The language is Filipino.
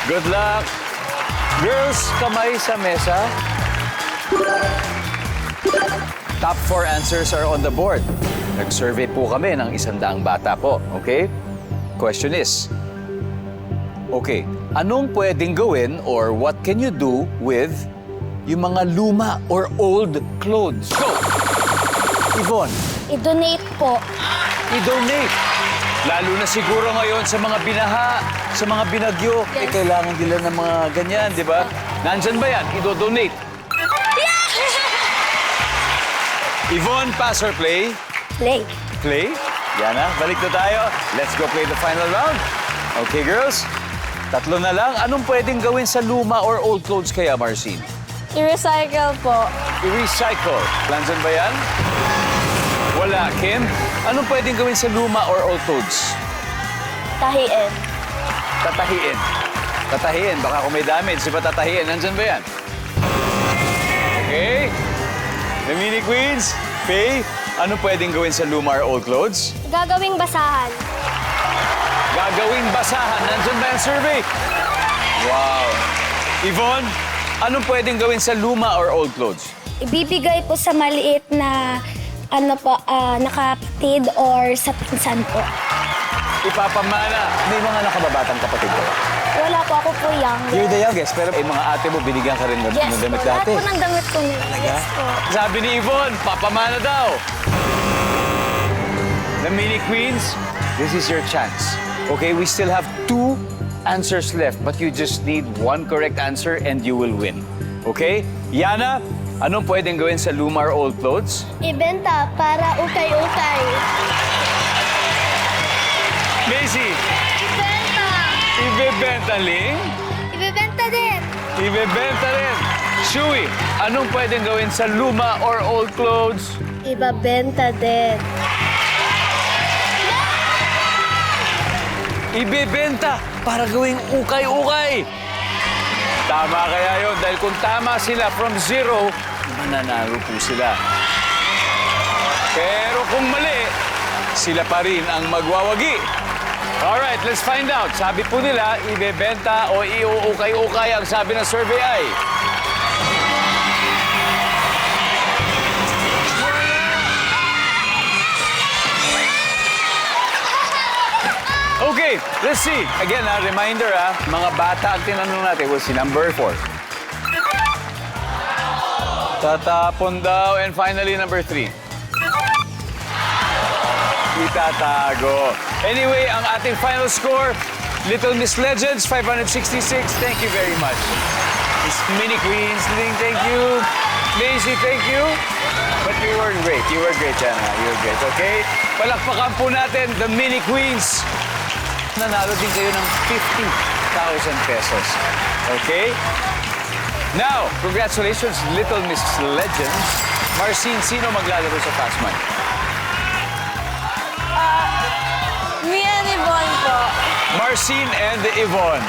Good luck. Girls, kamay sa mesa. Top 4 answers are on the board. Nag-survey po kami ng 100 bata po, okay? Question is, okay, anong pwedeng gawin or what can you do with yung mga luma or old clothes? Go! Yvonne, I-donate po. i-donate. Lalo na siguro ngayon sa mga binaha, sa mga binagyo. Yes. Kailangan nila ng mga ganyan, di ba? Nandyan ba yan? I-donate. Yvonne, pass or play? Play. Play? Yana, balik na tayo. Let's go play the final round. Okay, girls? Tatlo na lang. Anong pwedeng gawin sa luma or old clothes kaya, Marcin? I-recycle po. I-recycle. Nandyan ba yan? Wala. Kim? Anong pwedeng gawin sa luma or old clothes? Tahiin. Tatahiin. Tatahiin. Baka kung may damage, di ba tatahiin? Nandyan ba yan? Okay. The Mini Queens, Faye, ano pwedeng gawin sa luma or old clothes? Gagawing basahan. Gagawing basahan. Nandyan ba yung survey? Wow. Yvonne, anong pwedeng gawin sa luma or old clothes? Ibibigay po sa maliit na nakapatid or sa pinsan po. Ipapamana. May mga nakababatang kapatid ko. Wala po, ako po younger. You're the youngest, pero yung mga ate mo, binigyan ka rin ng Yes ng damit po, lahat dati. po ng damit ko nila. Yes po. Sabi ni Yvonne, papamana daw. The Mini Queens, this is your chance. Okay, we still have 2 answers left, but you just need 1 correct answer and you will win. Okay? Yana, anong pwedeng gawin sa luma or old clothes? Ibenta para ukay-ukay. Macy, Ibenta. ibebenta ling? Ibibenta din. Ibebenta rin. Shui, anong pwedeng gawin sa luma or old clothes? Ibabenta din. Ibebenta para gawing ukay-ukay. Tama kaya yun dahil kung tama sila from 0, mananalo po sila. Pero kung mali, sila pa rin ang magwawagi. Alright, let's find out. Sabi po nila, ibebenta o iuukay-ukay. Ang sabi ng survey ay... Okay, let's see. Again, reminder, mga bata ang tinanong natin. We'll see number 4. Tatapon daw. And finally, number 3. Itatago. Anyway, ang ating final score, Little Miss Legends, 566. Thank you very much. Miss Mini Queens, thank you. Macy, thank you. But you were great. You were great, Jana. You were great, okay? Palakpakan po natin, the Mini Queens. Nanalo din kayo ng 50,000 pesos. Okay? Now, congratulations, Little Miss Legends. Marcin, sino maglalaro sa Fast Money? Me and Yvonne po. Marcin and Yvonne.